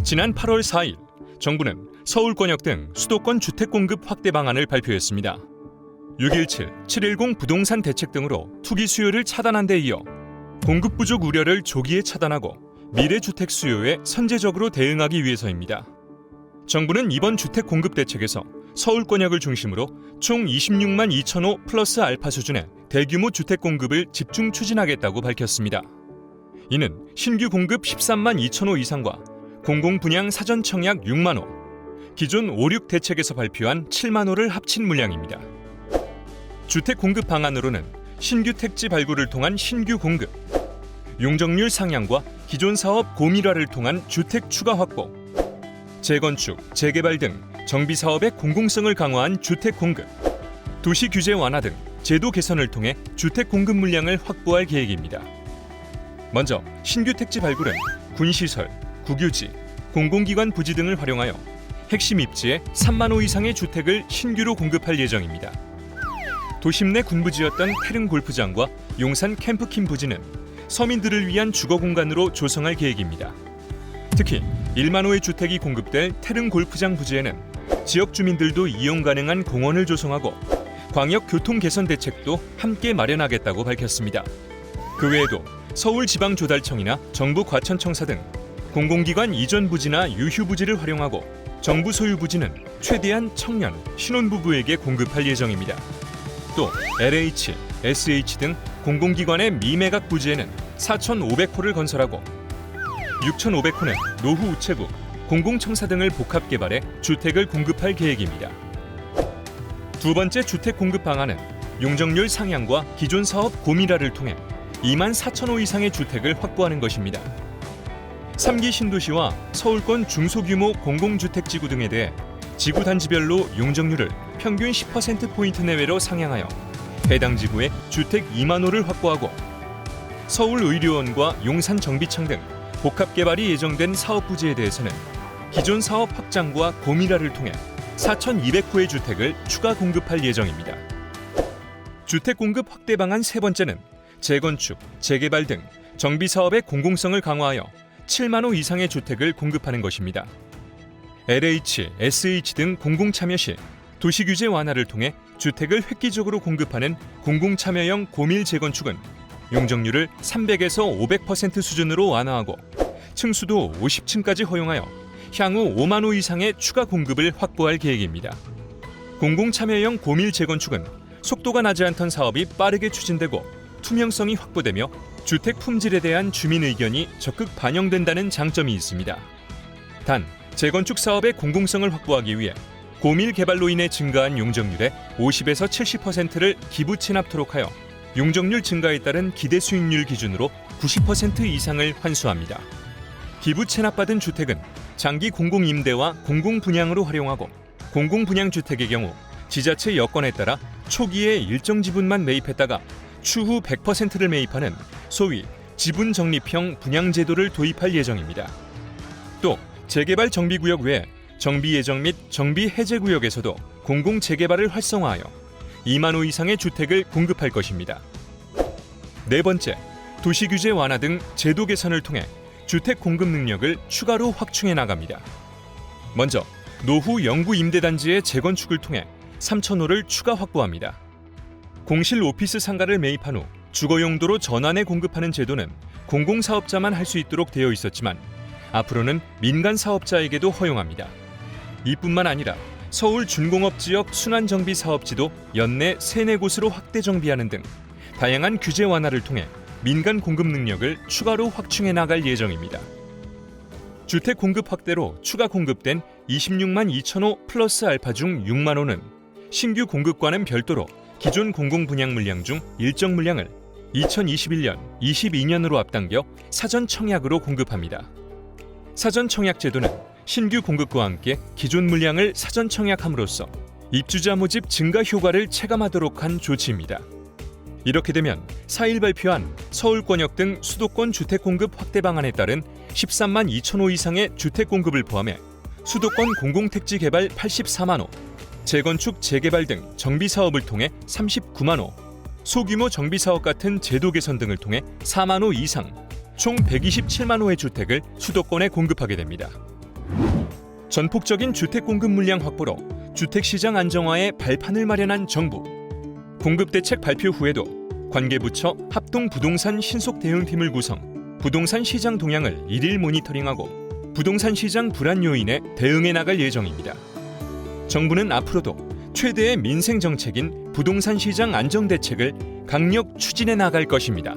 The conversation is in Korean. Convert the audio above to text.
지난 8월 4일 정부는 서울권역 등 수도권 주택 공급 확대 방안을 발표했습니다. 6.17, 7.10 부동산 대책 등으로 투기 수요를 차단한 데 이어 공급 부족 우려를 조기에 차단하고 미래 주택 수요에 선제적으로 대응하기 위해서입니다. 정부는 이번 주택 공급 대책에서 서울권역을 중심으로 총 26만 2천 호 플러스 알파 수준의 대규모 주택 공급을 집중 추진하겠다고 밝혔습니다. 이는 신규 공급 13만 2천 호 이상과 공공분양 사전 청약 6만 호, 기존 5, 6 대책에서 발표한 7만 호를 합친 물량입니다. 주택 공급 방안으로는 신규 택지 발굴을 통한 신규 공급, 용적률 상향과 기존 사업 고밀화를 통한 주택 추가 확보, 재건축, 재개발 등 정비 사업의 공공성을 강화한 주택 공급, 도시 규제 완화 등 제도 개선을 통해 주택 공급 물량을 확보할 계획입니다. 먼저 신규 택지 발굴은 군시설, 국유지, 공공기관 부지 등을 활용하여 핵심 입지에 3만 호 이상의 주택을 신규로 공급할 예정입니다. 도심 내 군부지였던 태릉 골프장과 용산 캠프킴 부지는 서민들을 위한 주거 공간으로 조성할 계획입니다. 특히 1만 호의 주택이 공급될 태릉 골프장 부지에는 지역 주민들도 이용 가능한 공원을 조성하고 광역 교통 개선 대책도 함께 마련하겠다고 밝혔습니다. 그 외에도 서울지방조달청이나 정부 과천청사 등 공공기관 이전 부지나 유휴 부지를 활용하고 정부 소유 부지는 최대한 청년, 신혼부부에게 공급할 예정입니다. 또 LH, SH 등 공공기관의 미매각 부지에는 4,500호를 건설하고 6,500호는 노후 우체국, 공공청사 등을 복합 개발해 주택을 공급할 계획입니다. 두 번째 주택 공급 방안은 용적률 상향과 기존 사업 고밀화를 통해 2만 4천 호 이상의 주택을 확보하는 것입니다. 3기 신도시와 서울권 중소규모 공공주택지구 등에 대해 지구 단지별로 용적률을 평균 10%포인트 내외로 상향하여 해당 지구에 주택 2만 호를 확보하고 서울의료원과 용산정비청 등 복합개발이 예정된 사업부지에 대해서는 기존 사업 확장과 고밀화를 통해 4,200호의 주택을 추가 공급할 예정입니다. 주택 공급 확대 방안 세 번째는 재건축, 재개발 등 정비 사업의 공공성을 강화하여 7만 호 이상의 주택을 공급하는 것입니다. LH, SH 등 공공참여 시 도시규제 완화를 통해 주택을 획기적으로 공급하는 공공참여형 고밀 재건축은 용적률을 300에서 500% 수준으로 완화하고 층수도 50층까지 허용하여 향후 5만 호 이상의 추가 공급을 확보할 계획입니다. 공공참여형 고밀 재건축은 속도가 나지 않던 사업이 빠르게 추진되고 투명성이 확보되며 주택 품질에 대한 주민 의견이 적극 반영된다는 장점이 있습니다. 단, 재건축 사업의 공공성을 확보하기 위해 고밀 개발로 인해 증가한 용적률의 50에서 70%를 기부 체납토록 하여 용적률 증가에 따른 기대 수익률 기준으로 90% 이상을 환수합니다. 기부 체납받은 주택은 장기 공공임대와 공공분양으로 활용하고 공공분양주택의 경우 지자체 여건에 따라 초기에 일정 지분만 매입했다가 추후 100%를 매입하는 소위 지분적립형 분양제도를 도입할 예정입니다. 또 재개발 정비구역 외에 정비예정 및 정비해제구역에서도 공공재개발을 활성화하여 2만 호 이상의 주택을 공급할 것입니다. 네 번째, 도시규제 완화 등 제도 개선을 통해 주택 공급 능력을 추가로 확충해 나갑니다. 먼저 노후 영구 임대단지의 재건축을 통해 3,000호를 추가 확보합니다. 공실 오피스 상가를 매입한 후 주거 용도로 전환해 공급하는 제도는 공공사업자만 할 수 있도록 되어 있었지만 앞으로는 민간 사업자에게도 허용합니다. 이뿐만 아니라 서울 준공업 지역 순환정비 사업지도 연내 3-4곳으로 확대 정비하는 등 다양한 규제 완화를 통해 민간 공급 능력을 추가로 확충해 나갈 예정입니다. 주택 공급 확대로 추가 공급된 26만 2천 호 플러스 알파 중 6만 호는 신규 공급과는 별도로 기존 공공분양 물량 중 일정 물량을 2021년, 22년으로 앞당겨 사전 청약으로 공급합니다. 사전 청약 제도는 신규 공급과 함께 기존 물량을 사전 청약함으로써 입주자 모집 증가 효과를 체감하도록 한 조치입니다. 이렇게 되면 4일 발표한 서울권역 등 수도권 주택 공급 확대 방안에 따른 13만 2천 호 이상의 주택 공급을 포함해 수도권 공공택지 개발 84만 호, 재건축, 재개발 등 정비 사업을 통해 39만 호, 소규모 정비 사업 같은 제도 개선 등을 통해 4만 호 이상, 총 127만 호의 주택을 수도권에 공급하게 됩니다. 전폭적인 주택 공급 물량 확보로 주택시장 안정화에 발판을 마련한 정부. 공급 대책 발표 후에도 관계부처 합동 부동산 신속 대응팀을 구성, 부동산 시장 동향을 일일 모니터링하고 부동산 시장 불안 요인에 대응해 나갈 예정입니다. 정부는 앞으로도 최대의 민생 정책인 부동산 시장 안정 대책을 강력 추진해 나갈 것입니다.